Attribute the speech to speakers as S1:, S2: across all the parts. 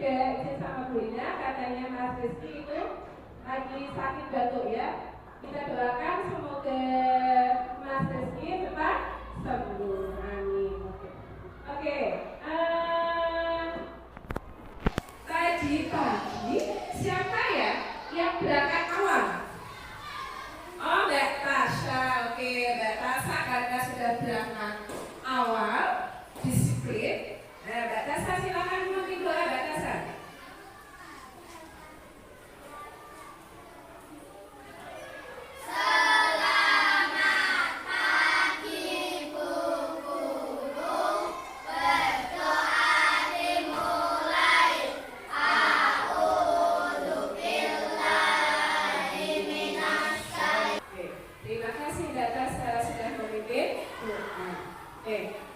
S1: juga izin sama Bu Ina, katanya Mas Rizky itu lagi sakit batuk ya. Kita doakan semoga Mas Rizky cepat sembuh. Amin. Oke. Tadi pagi siapa ya yang berangkat awal? Oh, Mbak Tasha. Oke, Mbak Tasha karena sudah berangkat awal, disiplin. Nah, Mbak Tasha silakan memimpin doa, Mbak Tasha.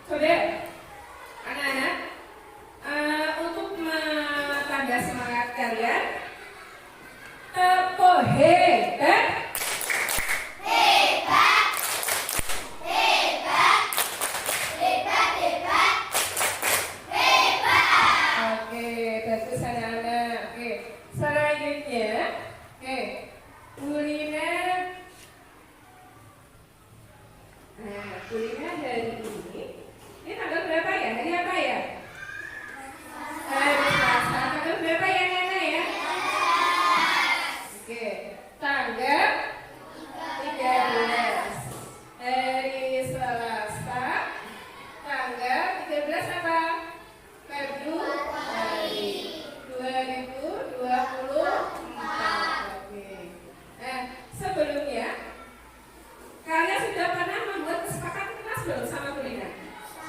S1: Saudara, anak-anak, untuk menambah semangat kalian, tepuk hebat. Hebat. Hebat. Hebat, hebat. Hebat. Oke, bagus anak-anak. Oke, selanjutnya, oke, kuliner. Nah, kuliner hari ini tanggal berapa ya? Hari apa ya? Hari Selasa. Tanggal berapa ya, Nenek ya? Oke, tanggal 13. Hari Selasa. Tanggal 13 apa? Februari 2024. Oke. Nah, sebelumnya kalian sudah pernah membuat kesepakatan kelas belum sama Bu Lina?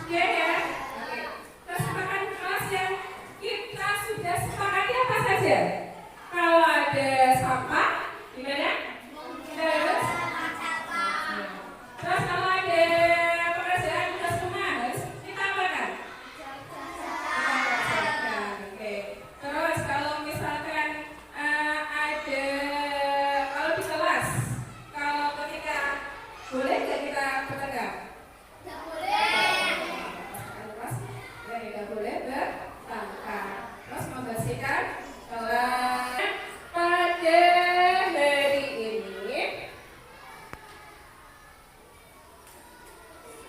S1: Oke ya? Oke. Kesepakatan kelas yang kita sudah sepakati apa saja? Kalau ada sampah, gimana? Terus? Terus kalau ada pekerjaan tugas rumah, harus kita apakan? Oke. Terus kalau misalkan ada, kalau di kelas, kalau ketika boleh nggak kita bertengkar? Nggak boleh. Ya, nggak boleh bertengkar. Terus membersihkan kelas. Pada hari ini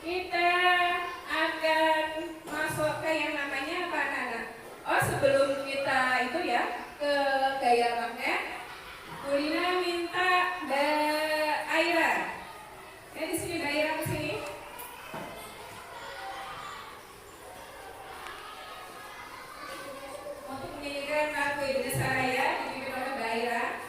S1: kita akan masuk ke yang namanya apa, anak-anak? Oh, sebelum kita itu ya ke gaya magnet, Bu Lina minta Mbak Aira. Di sini daerah ke sini. Untuk menyanyikan lagu Indonesia Raya dipimpin oleh Mbak Aira.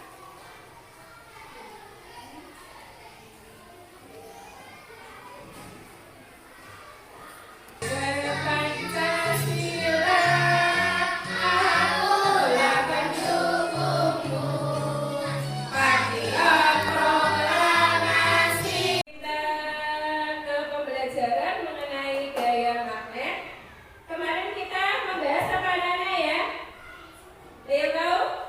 S1: Pancasila, akulah pendukungmu. Patriot proklamasi. Kita ke pembelajaran mengenai gaya magnet. Kemarin kita membahas apa, Nana ya? Dia tahu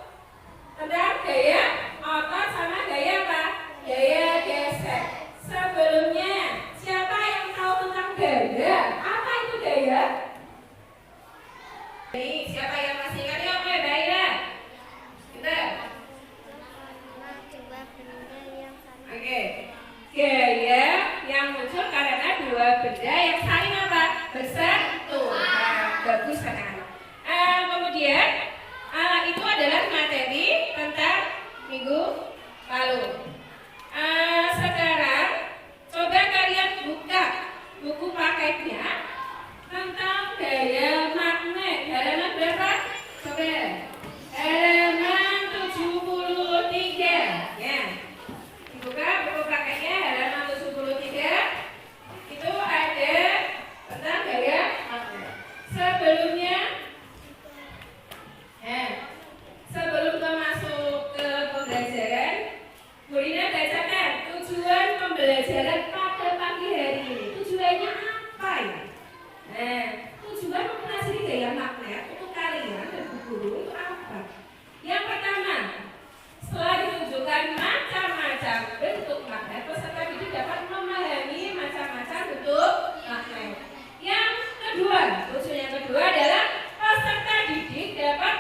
S1: tentang gaya otot sama gaya apa? Gaya gesek. Sebelumnya, siapa yang tahu tentang gaya? Apa itu gaya? Nih, siapa yang masih ingat? Yuk, Mbak Aira. Kita. Oke, gaya yang muncul karena dua benda yang saling apa? Bersentuhan. Bagus anak-anak. Kemudian itu adalah materi tentang minggu lalu. Sekarang coba kalian buka buku paketnya tentang gaya magnet. Halaman berapa? Coba. Halaman 73. Ya. Buka buku paketnya halaman 73. Itu ada tentang gaya magnet. Sebelumnya, sebelum kita masuk ke pembelajaran, Bu Lina bacakan tujuan pembelajaran pada pagi hari ini. Tujuannya apa ya? Tujuan mempelajari gaya magnet untuk kalian dan Bu Guru itu apa? Yang pertama, setelah ditunjukkan macam-macam bentuk magnet, peserta didik dapat memahami macam-macam bentuk magnet. Yang kedua, tujuan yang kedua adalah peserta didik dapat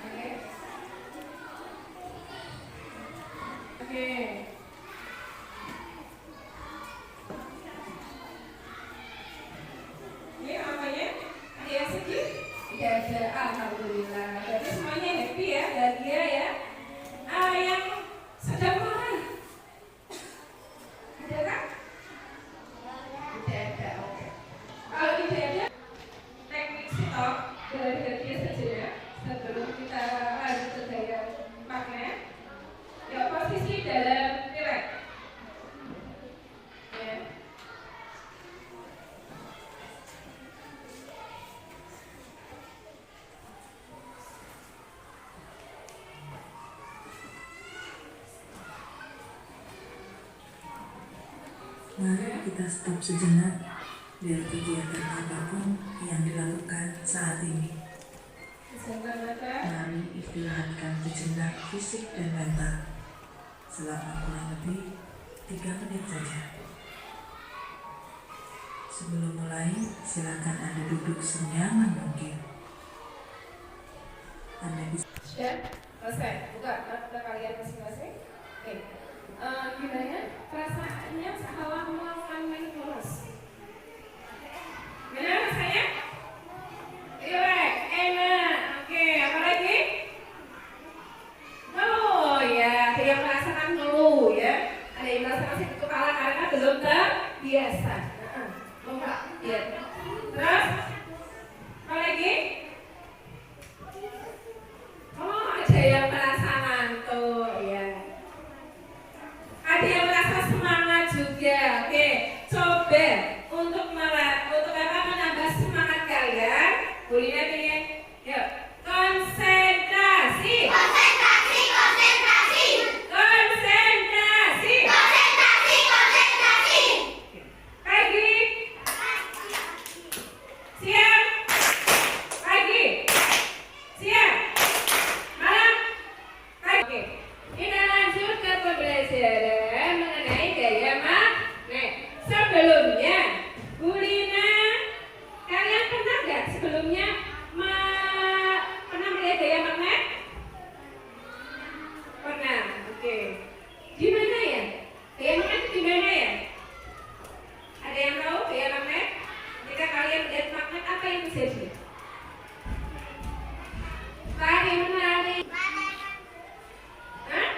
S1: Oke. Oke. Ini namanya ada yang sedih? Tidak ada. Alhamdulillah. Jadi semuanya happy ya, bahagia ya. Yang sedang marah ada kan? Tidak ada. Oke. Kalau tidak ada, teknik stop bahagia saja ya. Sebelum kita lanjut ke gaya magnet, ya posisi dalam relax. Ya.
S2: Mari kita stop sejenak dari kegiatan apapun yang dilakukan saat ini. Mari istirahatkan sejenak fisik dan mental selama kurang lebih 3 menit saja. Sebelum mulai, silakan Anda duduk senyaman mungkin. Anda bisa.
S1: Sudah selesai. Buka mata kalian masing-masing. Oke. Gimana perasaannya setelah melakukan mindfulness? Gimana rasanya? Relax, enak. Oke, apa lagi? Oh ya, ada yang merasakan ngeluh ya. Ada yang merasakan sakit kepala karena belum terbiasa. Lompat, ya. Terus apa lagi? Oh, ada yang merasa ngantuk ya. Ada yang merasa semangat juga. Oke, coba untuk apa menambah semangat kalian. Kuliner ini, yuk. Konsentrasi.
S3: Konsentrasi, konsentrasi.
S1: Konsentrasi.
S3: Konsentrasi, konsentrasi.
S1: Pagi. Siang. Pagi. Siang. Malam. Pagi. Oke. Kita lanjut ke pembelajaran mengenai gaya magnet. Sebelumnya, Bu Lina, kalian pernah nggak sebelumnya pernah melihat gaya magnet? Pernah. Oke. Di mana ya? Gaya magnet di mana ya? Ada yang tahu gaya magnet? Jika kalian melihat magnet, apa yang terjadi? Tarik menarik. Hah?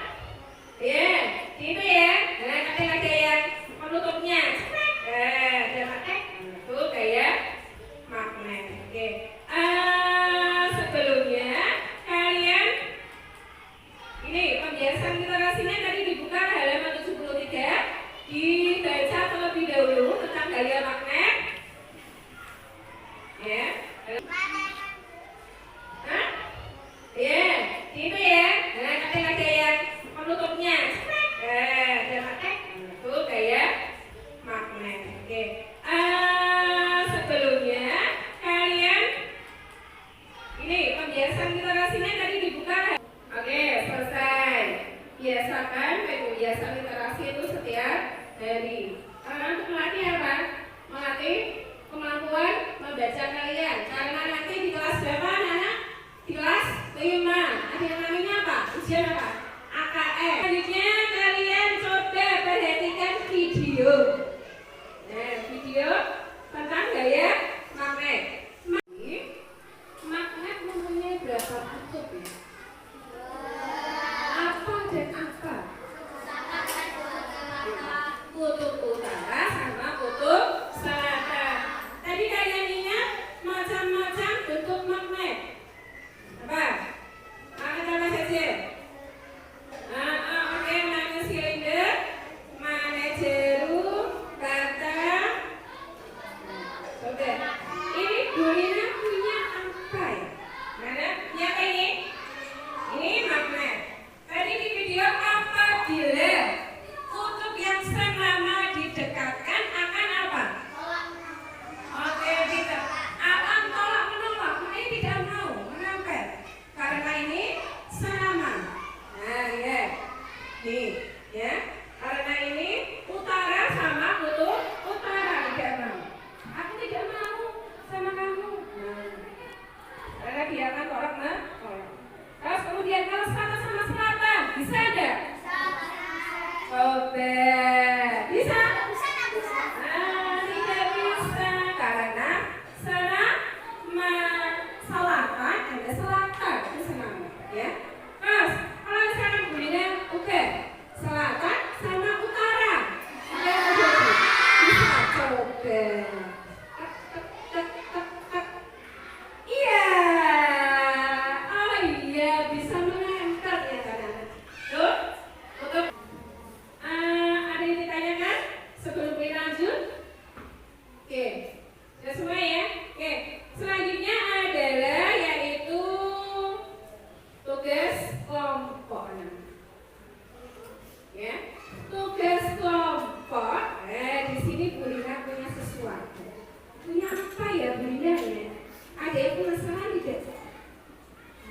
S1: Ya, itu ya. Nah, ada yang penutupnya. Ada magnet. Itu gaya magnet. Oke. Sebelumnya kalian ini pembiasaan literasinya tadi dibuka halaman 73. Dibaca terlebih dahulu tentang gaya magnet. Ya. Hah? Ya, itu ya. Nah, ada yang penutupnya. Ada magnet. Itu gaya magnet. Oke. Sebelumnya kalian ini pembiasaan literasinya tadi dibuka. Oke, selesai. Biasakan pembiasaan literasi itu setiap hari. Untuk melatih apa? Melatih kemampuan membaca kalian. Karena nanti di kelas berapa anak? Di kelas 5. Ada yang namanya apa? Ujian apa? AKM. Selanjutnya kalian coba perhatikan video. Nah, video tentang gaya magnet. Magnet mempunyai berapa kutub ya? Apa dan apa? Kutub utara sama kutub selatan. Tadi kalian ingat macam-macam bentuk magnet. Apa? Magnet apa saja? Oke,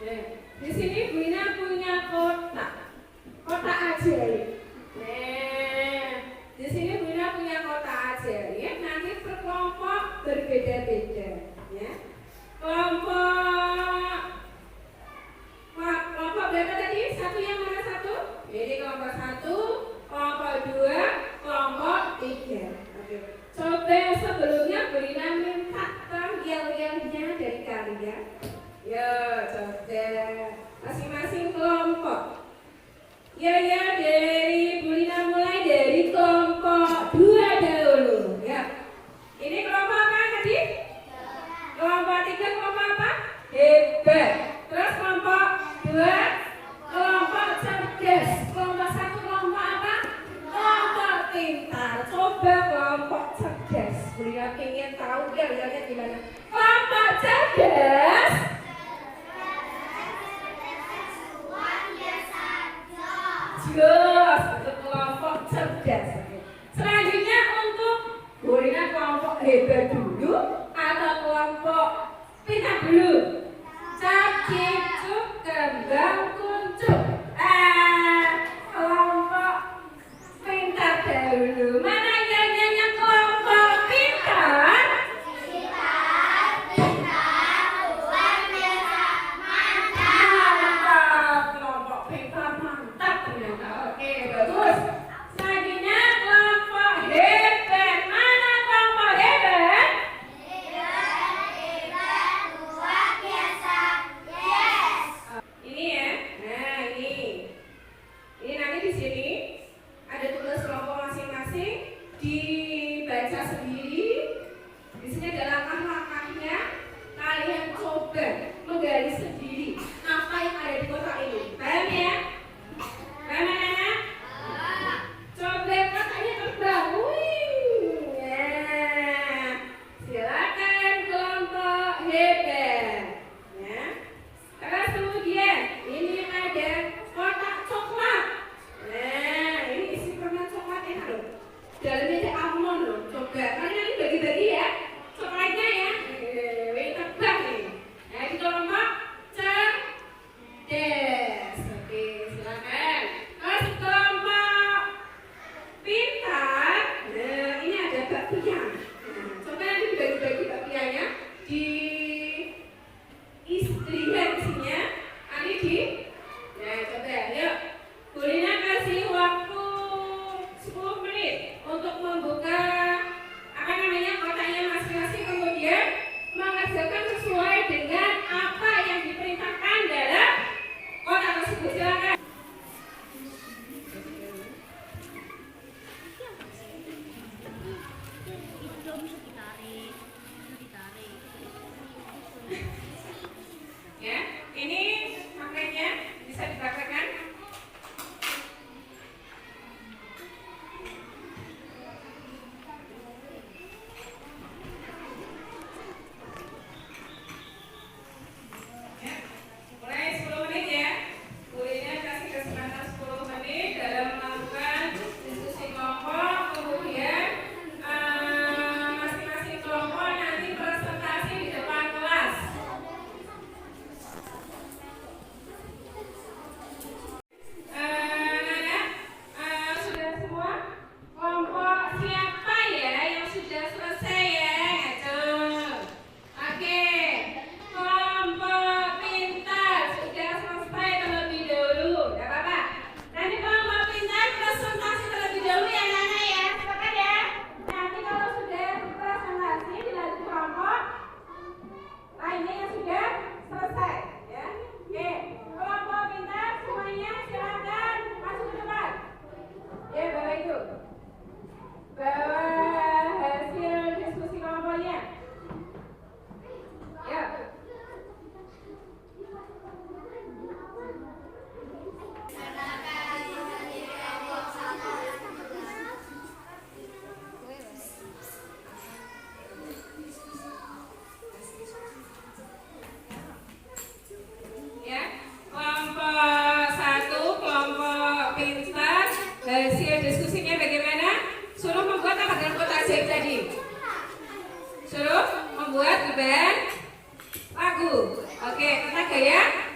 S1: Di sini Bu Ina punya kotak. Kotak ajaib. Nah, di sini Bu Ina punya kotak ajaib. Nanti per kelompok berbeda-beda, ya. Kelompok berapa tadi? Satu yang mana satu? Jadi kelompok 1, kelompok 2, kelompok 3. Oke. Coba sebelumnya Bu Ina minta yel-yelnya dari kalian. Ya, coba masing-masing kelompok. Ya dari Bu Ina mulai dari kelompok 2 dahulu. Ya. Ini kelompok apa tadi? Kelompok 3 kelompok apa? Hebat. Terus kelompok 2 kelompok cerdas. Kelompok 1 kelompok apa? Kelompok pintar. Coba kelompok cerdas. Bu Ina ingin tahu yel-yelnya gimana? Kelompok cerdas. Jos, untuk kelompok cerdas. Selanjutnya untuk Bu Ina kelompok hebat dulu atau kelompok pintar dulu? Cacik, cuk, kembang, kuncup. Kelompok pintar dahulu. Mana yang kelompok pintar? Kelompok pintar mantap ternyata. Oke, bagus. Selanjutnya kelompok hebat. Mana kelompok hebat? Ini ya. Nah, ini. Ini nanti di sini ada tugas kelompok masing-masing, dibaca sendiri. Di sini ada langkah-langkahnya. Kalian coba menggali sendiri apa yang ada di kotak ini. Paham ya? Paham anak-anak? Coba kotaknya terbang. Wih. Nah, silakan kelompok hebat. Ya. Terus kemudian ini ada kotak coklat. Nah, ini isi permen coklat enak loh. Dalamnya ada almond loh. Coba kalian nanti bagi-bagi ya. Coklatnya ya. Tebak nih. Nah, di kelompok cerdas. Oke, silakan. Terus kelompok pintar. Nah, ini ada bakpia. Nah, coba nanti dibagi-bagi bakpianya di lihat isinya. Nanti di. Nah, coba yuk. Bu Ina kasih waktu 10 menit untuk membuka kotaknya masing-masing, kemudian mengerjakan sesuai dengan apa yang diperintahkan dalam kotak tersebut. Silakan. Ya, ini paketnya.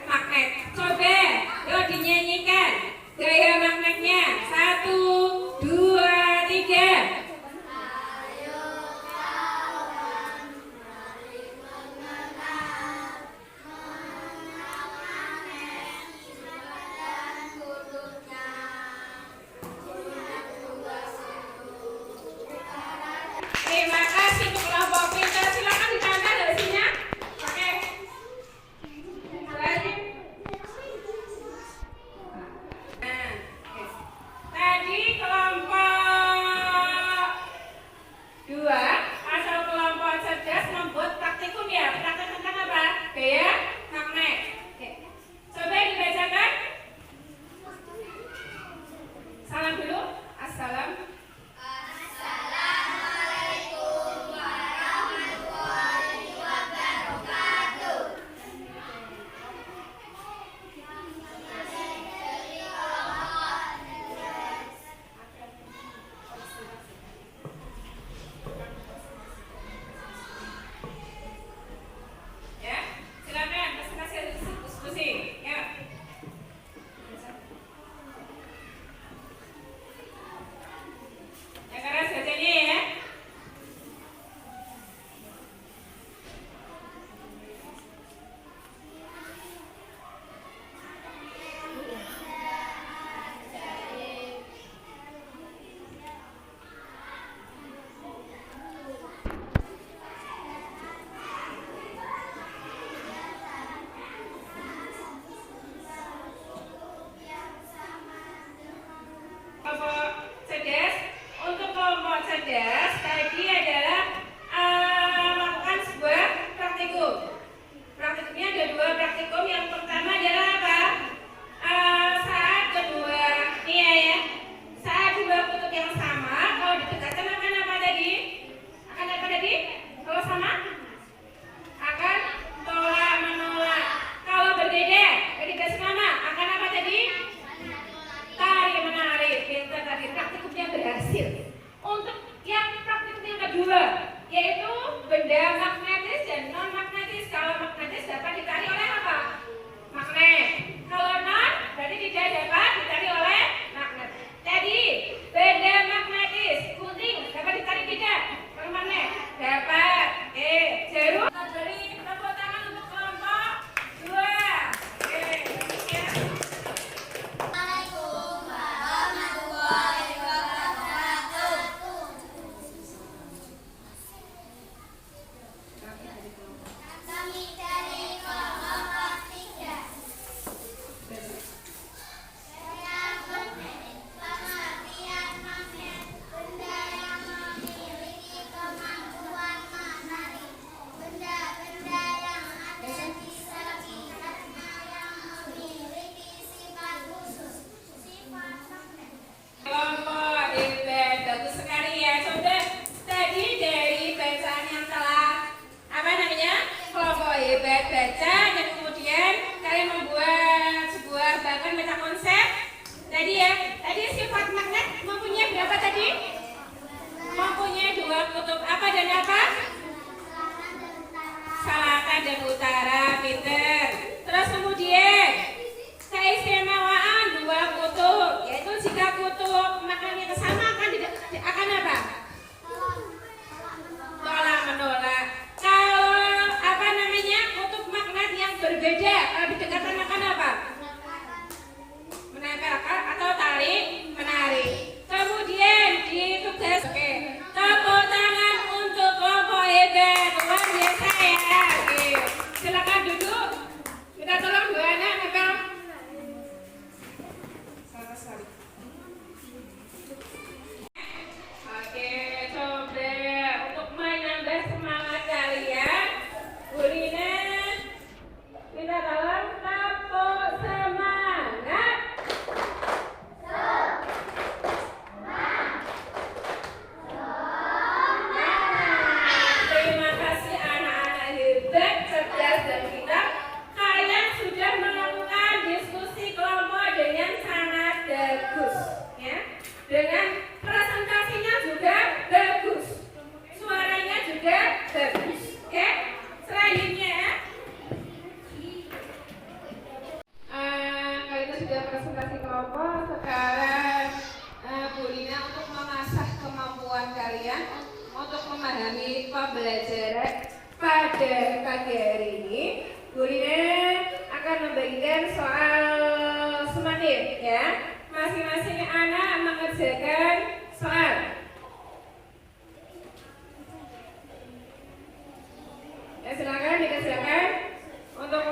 S1: magnet. Coba, yuk dinyanyikan gaya magnetnya. 1, 2, 3. Terima kasih untuk kelompok pintar. Silakan ditambah dari sini. Oke. Lagi. sudah presentasi kelompok. Sekarang Bu Lina untuk mengasah kemampuan kalian untuk memahami pembelajaran pada pagi hari ini. Bu Lina akan membagikan soal semakin ya. Masing-masing anak mengerjakan soal. Ya, silakan dikerjakan untuk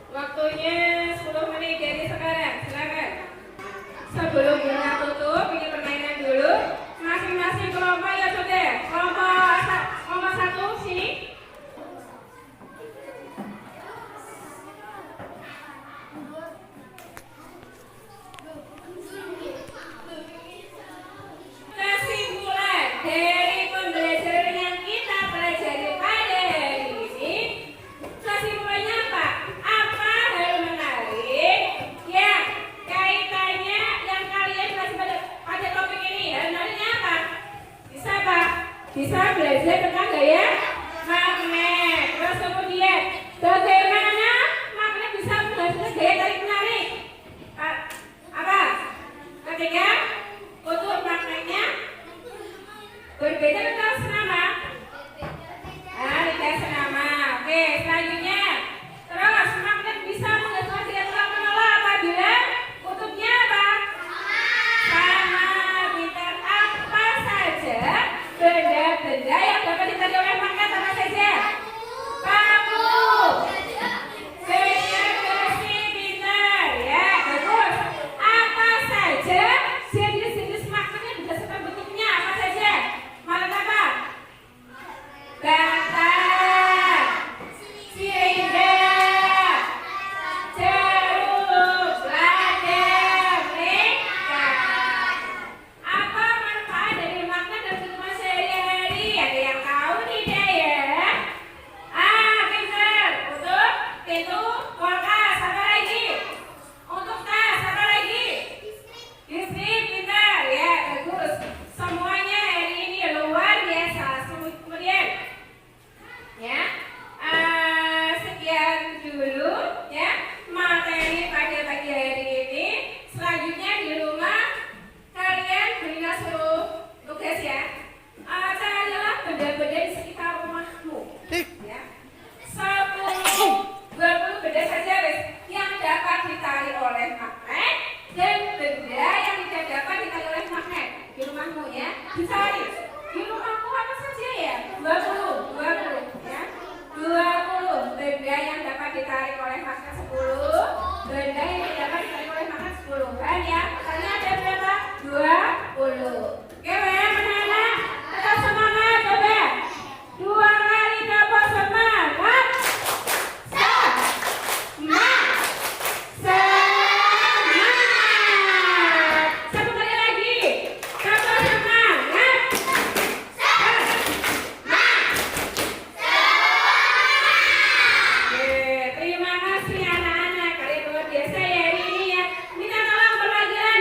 S1: waktunya 10 menit dari sekarang. Silakan. Sebelum kita tutup, ini permainan dulu. Masing-masing kelompok ya sudah. Kelompok 1 sini. Kesimpulan dari pembelajaran yang kita pelajari pada hari ini, kesimpulannya apa? Apa hal menarik yang kaitannya yang kalian belajar pada topik ini? Hal menariknya apa? Bisa apa? Bisa belajar tentang gaya magnet. Terus kemudian bagaimana magnet bisa menghasilkan gaya tarik menarik? Apa? Ketiga, kutub magnetnya berbeda dengan senama. Tidak senama. Oke, selanjutnya. Terus magnet bisa menghasilkan gaya tolak menolak apabila kutubnya apa? Sama. Pintar. Apa saja benda-benda yang dapat ditarik oleh magnet apa saja? Paku. Besi, pintar. Ya, bagus. Apa saja jenis-jenis magnet yang berdasarkan bentuknya apa saja? Magnet apa? Datar, silinder, jarum, ladang, lingkar. Apa manfaat dari magnet dalam kehidupan sehari-hari? Ada yang tahu tidak ya? Pintar. Untuk pintu, kulkas, apa lagi? Untuk tas, apa lagi? Listrik, pintar. Ya, bagus. Semuanya hari ini luar biasa. Kemudian, ya, sekian dulu ya materi pada pagi hari ini. Selanjutnya di rumah kalian berilah suruh tugas ya. Carilah benda-benda di sekitar rumahmu. Ya. 10-20 benda saja wes yang dapat ditarik oleh magnet dan benda yang tidak dapat ditarik oleh magnet di rumahmu ya. Dicari. Di rumahmu apa saja ya? 20 ya. 20 benda yang dapat ditarik oleh magnet 10, benda yang tidak dapat ditarik oleh magnet 10. Kan ya? Makanya ada berapa? 20. Oke, mana? Tetap semangat, coba. 2 kali dapat semangat. Satu kali lagi. Dapat semangat. Terima kasih anak-anak, kalian luar biasa ya hari ini ya. Minta tolong pelajaran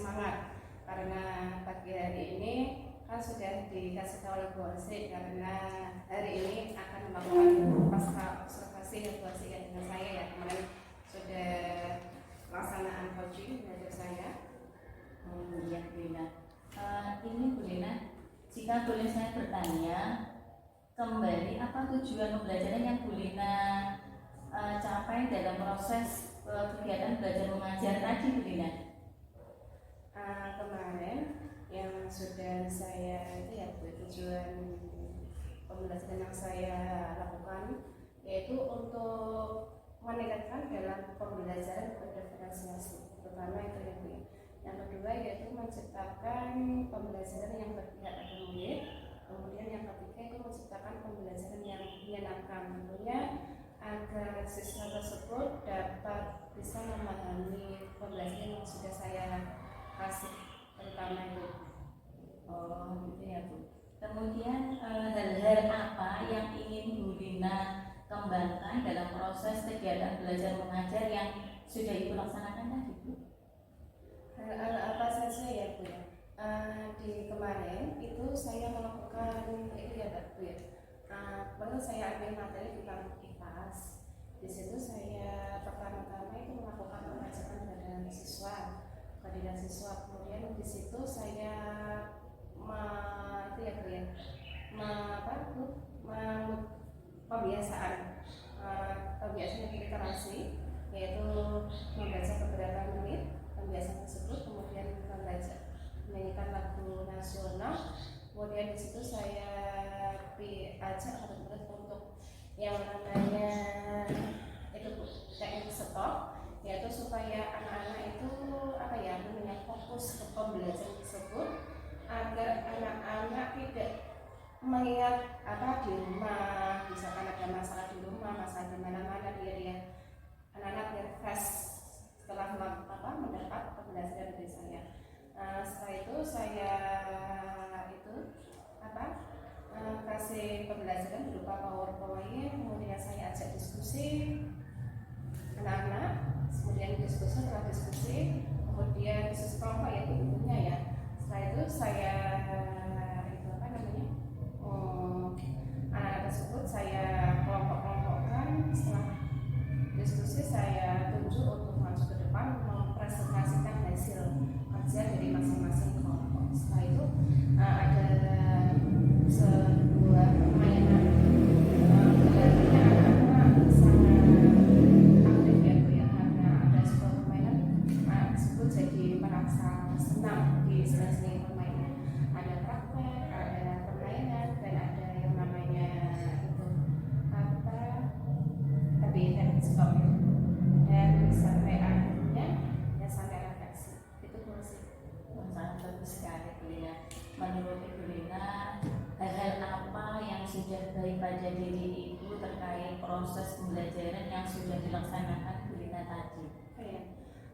S1: semangat karena pagi hari ini kan sudah dikasih tahu oleh Bu Asri karena hari ini akan melakukan pasca observasi dan komunikasi dengan saya ya. Kemarin sudah pelaksanaan coaching belajar saya.
S4: Ya, Bu Lina. Ini Bu Lina, jika boleh saya bertanya kembali, apa tujuan pembelajaran yang Bu Lina capai dalam proses kegiatan belajar mengajar tadi, Bu Lina?
S1: Kemarin yang sudah saya itu ya tujuan pembelajaran yang saya lakukan yaitu untuk meningkatkan dalam pembelajaran berdiferensiasi, terutama itu ya Bu. Yang kedua yaitu menciptakan pembelajaran yang berpihak pada murid. Kemudian yang ketiga itu menciptakan pembelajaran yang menyenangkan, tentunya agar siswa tersebut dapat bisa memahami pembelajaran yang sudah saya kasih, terutama itu.
S4: Oh, gitu ya Bu. Kemudian hal-hal apa yang ingin Bu Lina kembangkan dalam proses kegiatan belajar mengajar yang sudah Ibu laksanakan tadi, Bu?
S1: Apa saja ya Bu ya? Di kemarin itu saya melakukan itu ya Bu ya. Baru saya ambil materi tentang IPAS. Di situ saya pertama-tama itu melakukan pengecekan pada siswa, kemudian siswa. Kemudian di situ saya itu ya Bu ya, pembiasaan literasi, yaitu membaca beberapa menit pembiasaan tersebut, kemudian menyanyikan lagu nasional. Kemudian di situ saya diajak murid-murid untuk yang namanya itu teknik stop, yaitu supaya anak-anak itu fokus ke pembelajaran tersebut agar anak-anak tidak mengingat di rumah, misalkan ada masalah di rumah, masalah di mana-mana, dia anak-anak refresh setelah mendapat pembelajaran dari saya. Setelah itu saya kasih pembelajaran berupa PowerPoint, kemudian saya ajak diskusi anak-anak, kemudian diskusi, kemudian diskusi kelompok ya ibunya ya. Setelah itu saya anak tersebut saya kelompok-kelompokkan. Setelah diskusi saya tunjuk untuk maju ke depan mempresentasikan hasil kerja dari masing-masing kelompok. Setelah itu ada sebuah permainan, kelihatannya anak-anak sangat aktif ya Bu ya, karena ada sebuah permainan anak tersebut jadi merasa senang di sela-sela permainan. Ada praktek, ada permainan, dan ada yang namanya teknik stop ya. Dan sampai akhirnya ya sampai refleksi. Itu sih.
S4: Sangat bagus sekali Bu Lina. Menurut Ibu Lina, hal-hal apa yang sudah baik pada diri Ibu terkait proses pembelajaran yang sudah dilaksanakan Bu Lina tadi?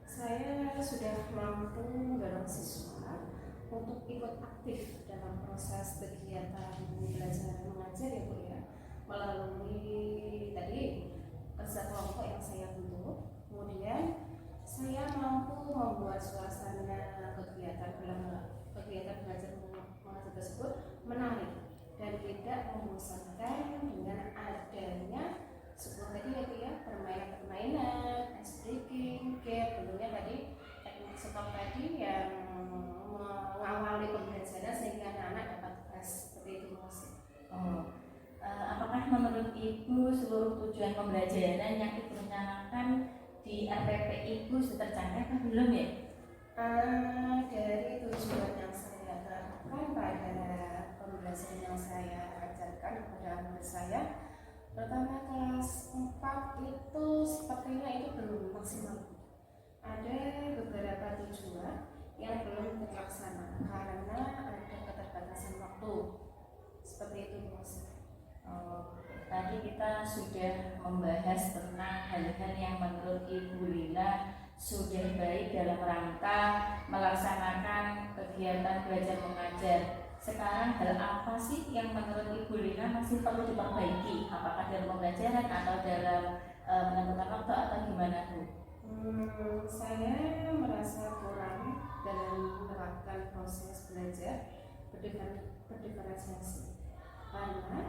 S1: Saya sudah mampu mendorong siswa untuk ikut aktif dalam proses kegiatan belajar mengajar ya Bu ya, melalui tadi kerja kelompok yang saya bentuk. Kemudian saya mampu membuat suasana kegiatan belajar mengajar tersebut menarik dan tidak membosankan dengan adanya sebuah tadi ya permainan, ice breaking, game, tentunya tadi teknik stop tadi yang mengawali pembelajaran sehingga anak-anak dapat fresh seperti itu Mas.
S4: Apakah menurut Ibu seluruh tujuan pembelajaran yang Ibu rencanakan di RPP Ibu sudah tercapai atau belum ya?
S1: Dari tujuan yang saya terapkan pada pembelajaran yang saya ajarkan kepada murid saya, pertama kelas 4 itu sepertinya itu belum maksimal. Ada beberapa tujuan yang belum terlaksana karena ada keterbatasan waktu. Seperti itu Mas.
S4: Tadi kita sudah membahas tentang hal-hal yang menurut Ibu Lina sudah baik dalam rangka melaksanakan kegiatan belajar mengajar. Sekarang hal apa sih yang menurut Ibu Lina masih perlu diperbaiki? Apakah dalam pembelajaran atau dalam menentukan waktu atau gimana Bu?
S1: Saya merasa kurang dalam menerapkan proses belajar berdiferensiasi karena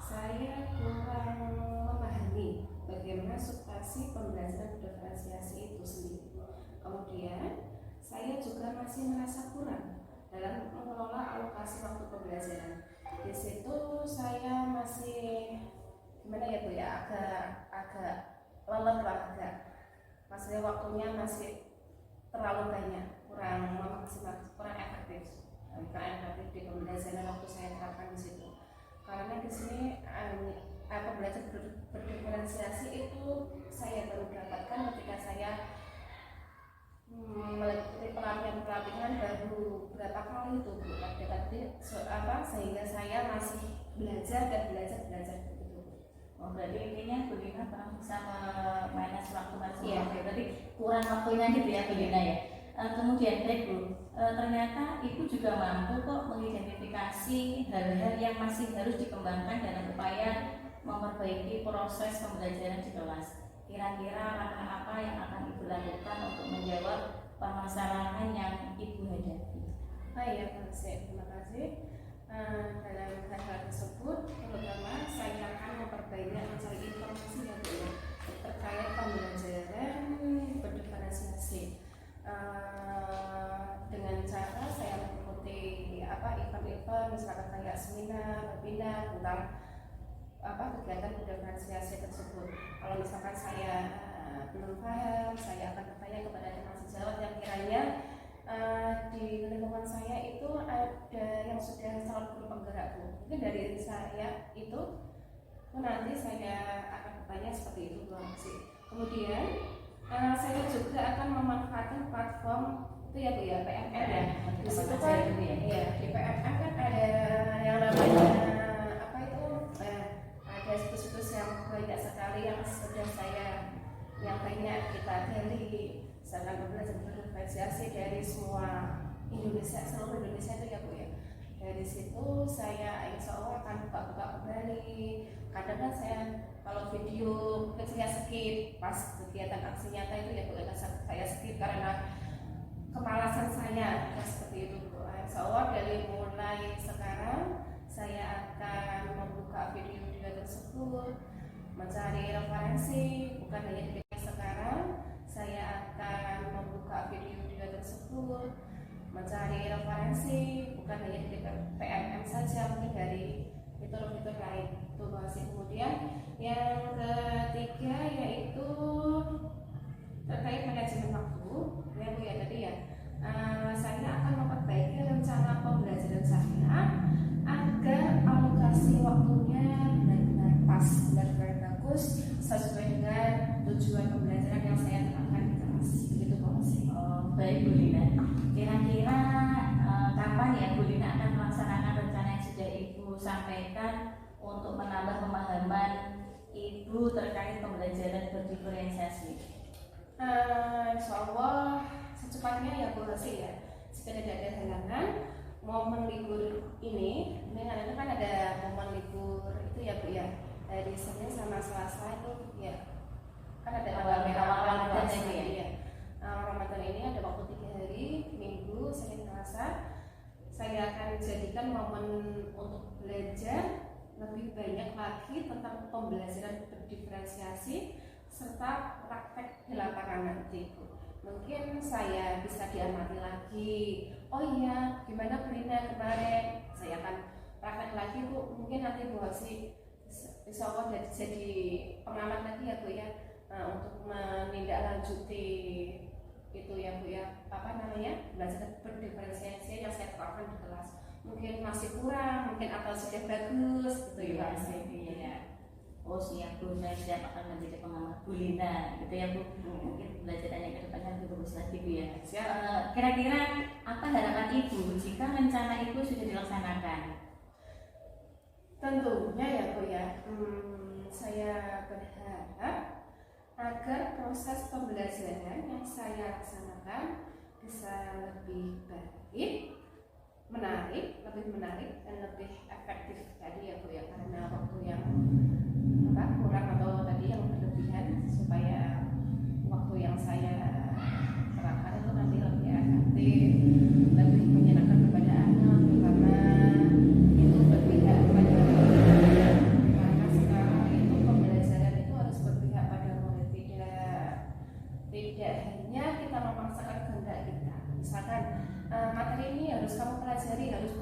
S1: saya kurang memahami bagaimana substansi pembelajaran berdiferensiasi itu sendiri. Kemudian saya juga masih merasa kurang dalam mengelola alokasi waktu pembelajaran. Di situ saya masih gimana ya Bu ya, agak lelet lah, maksudnya waktunya masih terlalu banyak, kurang efektif di pembelajaran waktu saya terapkan di situ. Karena di sini pembelajaran berdiferensiasi itu saya baru dapatkan ketika saya mengikuti pelatihan baru berapa kali itu Bu, sehingga saya masih belajar begitu.
S4: Oh, berarti intinya Bu Lina pernah bisa memanage waktu masing-masing.
S1: Iya.
S4: Berarti kurang waktunya gitu ya Bu Lina ya. Kemudian baik Bu, ternyata Ibu juga mampu kok mengidentifikasi hal-hal yang masih harus dikembangkan dalam upaya memperbaiki proses pembelajaran di kelas. Kira-kira langkah apa yang akan Ibu lakukan untuk menjawab permasalahan yang Ibu hadapi?
S1: Ya, terima kasih. Dalam hal tersebut, terutama saya akan memperbanyak mencari informasi yang terkait pembelajaran berdiferensiasi dengan cara saya mengikuti event-event misalkan kayak seminar, webinar tentang kegiatan berdiferensiasi tersebut. Kalau misalkan saya belum paham, saya akan bertanya kepada teman sejawat yang kiranya di lingkungan saya itu ada yang sudah calon guru penggerak Bu. Mungkin dari saya itu nanti saya akan bertanya seperti itu Bu. Kemudian saya juga akan memanfaatkan platform itu ya Bu ya, PMR ya. Di situ kan di PMR kan ada yang namanya ada situs-situs yang banyak sekali yang sudah banyak kita gali. Misalkan belajar berdiferensiasi dari seluruh Indonesia itu ya Bu ya. Dari situ saya insya Allah akan buka kembali. Kadang kan saya kalau video mungkin saya skip pas kegiatan aksi nyata itu ya Bu, saya skip karena kemalasan saya seperti itu Bu. Insya Allah dari mulai sekarang saya akan membuka video-video tersebut, mencari referensi, bukan hanya di sekarang saya akan membuka video-video tersebut, mencari referensi, bukan hanya di PMM saja, mungkin dari fitur-fitur lain. Itu masih. Kemudian yang ketiga yaitu terkait manajemen waktu. Ya Bu ya tadi ya. Saya akan memperbaiki rencana pembelajaran saya agar alokasi waktunya benar-benar pas, benar-benar bagus sesuai dengan tujuan pembelajaran yang saya terapkan di kelas. Begitu Bu.
S4: Baik Bu Lina. Kira-kira kapan ya Bu Lina akan melaksanakan rencana yang sudah Ibu sampaikan untuk menambah pemahaman Ibu terkait pembelajaran berdiferensiasi?
S1: Insya Allah secepatnya ya Bu Rosi ya. Jika tidak ada halangan, momen libur ini kan ada momen libur itu ya Bu ya, dari Senin sama Selasa itu ya kan ada
S4: awal Ramadan ini
S1: ya. Ramadan ini ada waktu 3 hari, Minggu, Senin, Selasa. Saya akan jadikan momen untuk belajar lebih banyak lagi tentang pembelajaran berdiferensiasi serta praktek di lapangan nanti. Mungkin saya bisa diamati lagi. Oh iya, gimana Bu Lina kemarin? Saya akan praktek lagi Bu. Mungkin nanti Bu Hosi insya Allah jadi pengamat lagi ya Bu ya, untuk menindaklanjuti itu ya Bu ya, belajar berdiferensiasi yang saya terapkan di kelas. Mungkin masih kurang, mungkin atau sudah bagus gitu ya Bu.
S4: Ya. Oh siap Bu, saya siap akan menjadi pengamat Bu Lina gitu ya Bu. Mungkin belajarannya ke depannya lebih bagus lagi Bu ya. Kira-kira apa harapan Ibu jika rencana Ibu sudah dilaksanakan?
S1: Tentunya ya Bu ya, saya berharap agar proses pembelajaran yang saya laksanakan bisa lebih baik, lebih menarik dan lebih efektif tadi ya Bu ya, karena waktu yang kurang atau tadi yang berlebihan, supaya waktu yang saya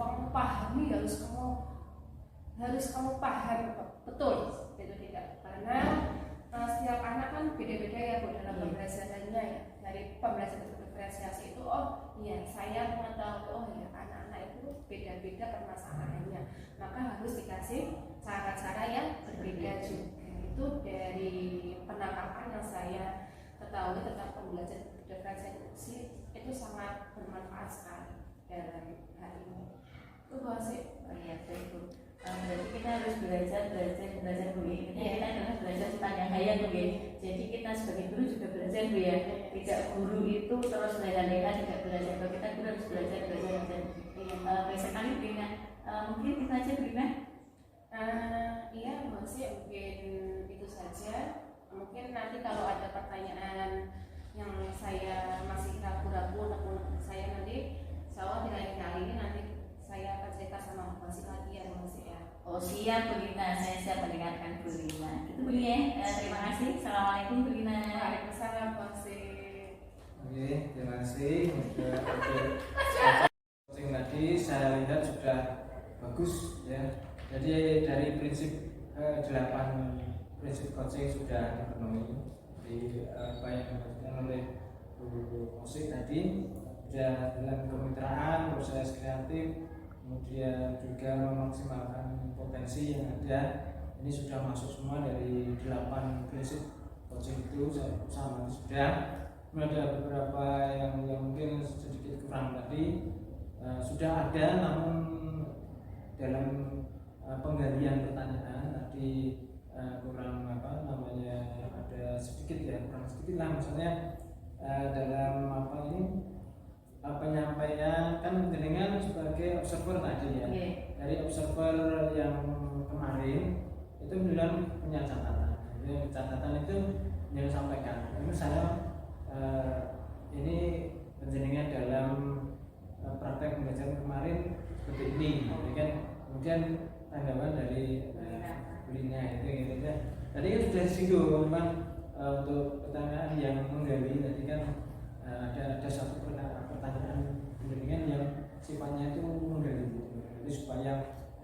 S5: kamu pahami, harus kamu paham betul, itu tidak, karena setiap anak kan beda-beda ya Bu dalam pembelajarannya ya. Dari pembelajaran diferensiasi itu, oh iya saya mengetahui, oh ya anak-anak itu beda-beda permasalahannya, maka harus dikasih cara-cara yang berbeda juga. Itu dari penangkapan yang saya ketahui tentang pembelajaran diferensiasi itu sangat bermanfaat sekali dalam hal ini. Itu sih.
S4: Oh iya betul. Berarti kita harus belajar Bu. Kita adalah belajar sepanjang hayat Bu. Jadi kita sebagai guru juga belajar Bu ya. Tidak guru itu terus leha-leha tidak belajar. Kalau kita guru harus belajar. Baik sekali Brina. Mungkin kita aja Brina.
S5: Iya masih mungkin itu saja. Mungkin nanti kalau ada pertanyaan yang saya masih ragu-ragu, saya nanti insya di lain kali ini nanti saya akan cerita sama masih lagi ya masih ya.
S4: Oh siap Bu Rina, saya siap mendengarkan Bu Rina. Itu Bu ya. Terima kasih. Assalamualaikum Bu Rina.
S5: Waalaikumsalam masih.
S6: Oke, terima kasih. Coaching tadi saya lihat sudah bagus ya. Jadi dari prinsip 8 prinsip coaching sudah dipenuhi. Jadi apa yang dilakukan oleh Bu Osik tadi sudah dalam kemitraan, proses kreatif, kemudian juga memaksimalkan potensi yang ada. Ini sudah masuk semua dari 8 prinsip coaching itu sama sudah. Ada beberapa yang mungkin sedikit kurang tadi sudah ada, namun dalam penggalian pertanyaan tadi kurang ada sedikit ya, kurang sedikit lah, misalnya dalam penyampaian kan jenengan sebagai observer tadi ya. Dari observer yang kemarin itu bilang punya catatan. Jadi catatan itu yang disampaikan. Ini saya ini penjenengan dalam praktek pembelajaran kemarin seperti ini. Kemudian tanggapan dari Brina itu gitu ya. Tadi kan sudah disinggung memang untuk pertanyaan yang menggali tadi kan ada satu pertanyaan pendidikan yang sifatnya itu menggali, jadi supaya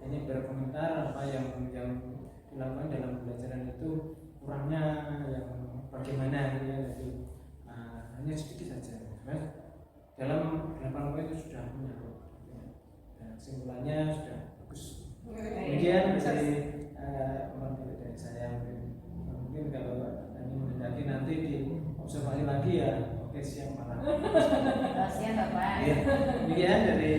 S6: ini berkomentar apa yang dilakukan dalam pembelajaran itu kurangnya yang bagaimana ya. Jadi hanya sedikit saja. Dalam 8 poin itu sudah punya dan kesimpulannya sudah bagus. Kemudian dari dari saya mungkin kalau ini mendaki nanti di observasi lagi ya, oke siap Pak.
S4: Siap Bapak.
S6: Ya, demikian dari